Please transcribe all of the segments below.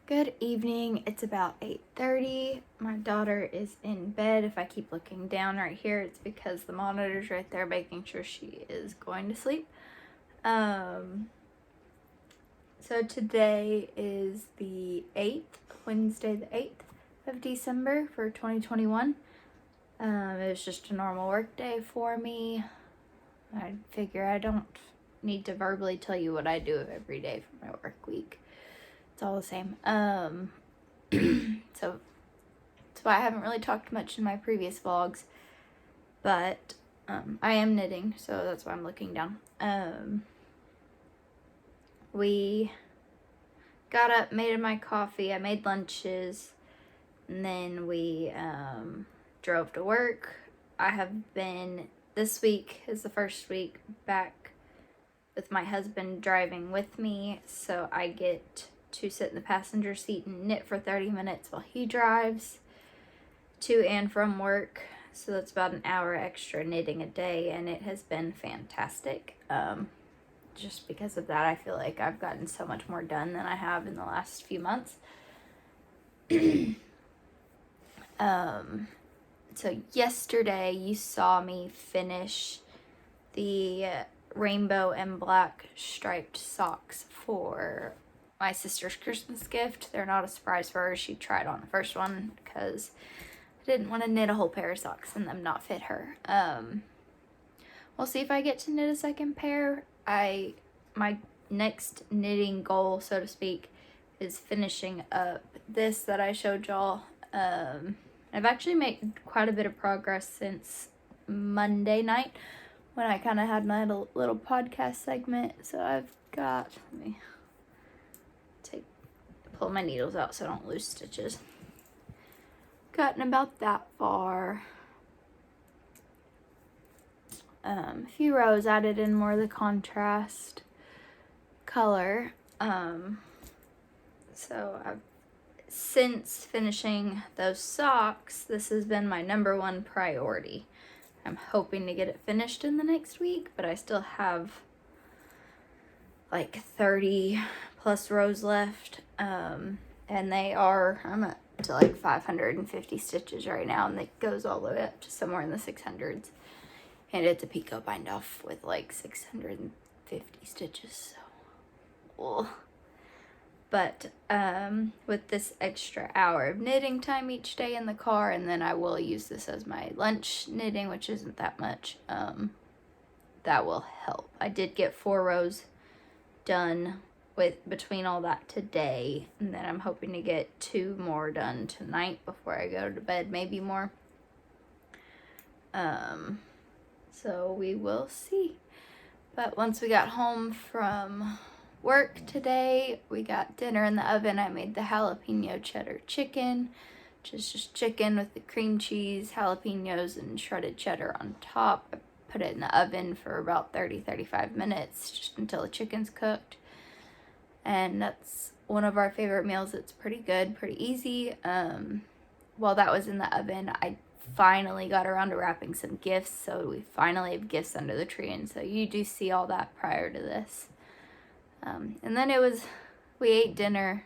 Good evening. It's about 8:30. My daughter is in bed. If I keep looking down right here, it's because the monitor's right there making sure she is going to sleep. So today is the 8th, Wednesday the 8th of December for 2021. It was just a normal work day for me. I figure I don't need to verbally tell you what I do every day for my work week. It's all the same. So that's why I haven't really talked much in my previous vlogs, but I am knitting, so that's why I'm looking down. We got up, made my coffee, I made lunches, and then we drove to work. This week is the first week back with my husband driving with me, so I get to sit in the passenger seat and knit for 30 minutes while he drives to and from work. So that's about an hour extra knitting a day, and it has been fantastic. Just because of that, I feel like I've gotten so much more done than I have in the last few months. So yesterday you saw me finish the rainbow and black striped socks for my sister's Christmas gift. They're not a surprise for her. She tried on the first one because I didn't want to knit a whole pair of socks and them not fit her. We'll see if I get to knit a second pair. My next knitting goal, so to speak, is finishing up this that I showed y'all. I've actually made quite a bit of progress since Monday night when I kind of had my little podcast segment. So I've got, let me pull my needles out so I don't lose stitches. Gotten about that far. A few rows, added in more of the contrast color. Since finishing those socks, this has been my number one priority. I'm hoping to get it finished in the next week, but I still have like 30 plus rows left. And I'm up to like 550 stitches right now, and it goes all the way up to somewhere in the 600s. And it's a picot bind off with like 650 stitches, so but with this extra hour of knitting time each day in the car, and then I will use this as my lunch knitting, which isn't that much, that will help. I did get 4 rows done between all that today, and then I'm hoping to get 2 more done tonight before I go to bed, maybe more. So we will see. But once we got home from work today, we got dinner in the oven. I made the jalapeno cheddar chicken, which is just chicken with the cream cheese, jalapenos, and shredded cheddar on top. I put it in the oven for about 30-35 minutes, just until the chicken's cooked. And that's one of our favorite meals. It's pretty good, pretty easy. While that was in the oven, I finally got around to wrapping some gifts, so we finally have gifts under the tree, and so you do see all that prior to this. And then we ate dinner,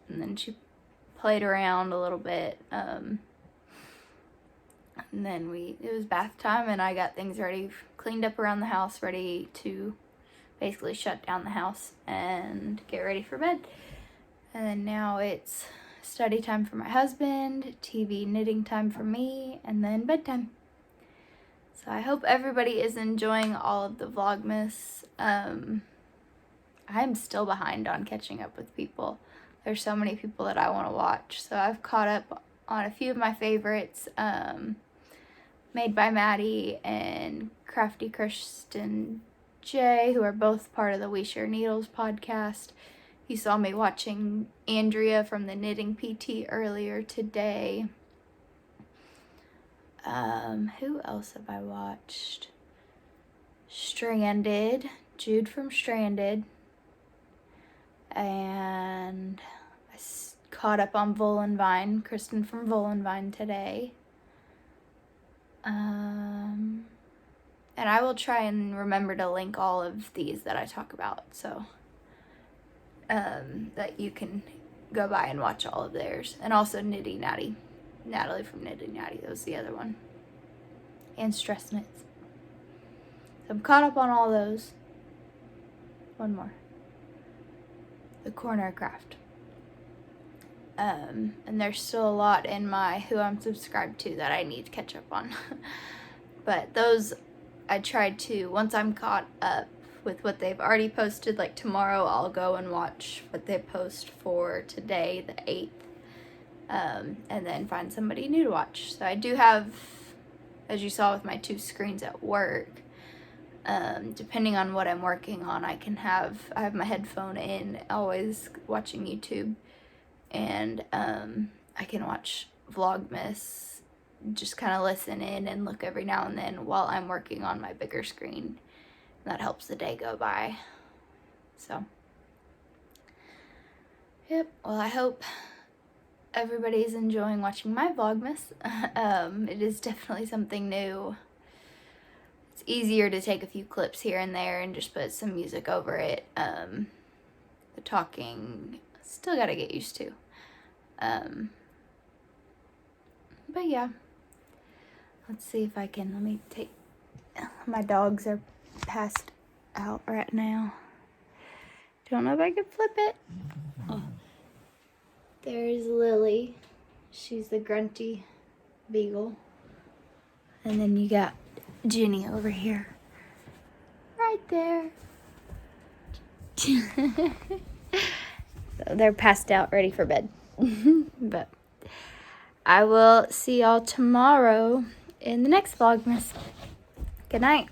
and then she played around a little bit, and then it was bath time, and I got things ready, cleaned up around the house, ready to basically shut down the house and get ready for bed. And then now it's study time for my husband, TV knitting time for me, and then bedtime. So I hope everybody is enjoying all of the Vlogmas. I'm still behind on catching up with people. There's so many people that I want to watch. So I've caught up on a few of my favorites, Made by Maddie and Crafty Kristen J, who are both part of the We Share Needles podcast. You saw me watching Andrea from the Knitting PT earlier today. Who else have I watched? Stranded, Jude from Stranded. And I caught up on Volenvine, Kristen from Volenvine today. And I will try and remember to link all of these that I talk about, so that you can go by and watch all of theirs. And also Nitty Natty. Natalie from Nitty Natty, that was the other one. And Stress Knits. So I'm caught up on all those. One more. The Corner Craft. And there's still a lot in my who I'm subscribed to that I need to catch up on. But those I tried to, once I'm caught up with what they've already posted, like tomorrow I'll go and watch what they post for today, the 8th, and then find somebody new to watch. So I do have, as you saw with my 2 screens at work, depending on what I'm working on, I have my headphone in, always watching YouTube, and I can watch Vlogmas, just kind of listen in and look every now and then while I'm working on my bigger screen. That helps the day go by. So, yep, well, I hope everybody's enjoying watching my Vlogmas. It is definitely something new. It's easier to take a few clips here and there and just put some music over it. The talking, still gotta get used to. But yeah, let's see if I can, let me take, my dogs are passed out right now. Don't know if I can flip it. Oh. There's Lily. She's the grunty beagle. And then you got Jenny over here. Right there. So they're passed out, ready for bed. But I will see y'all tomorrow in the next Vlogmas. Good night.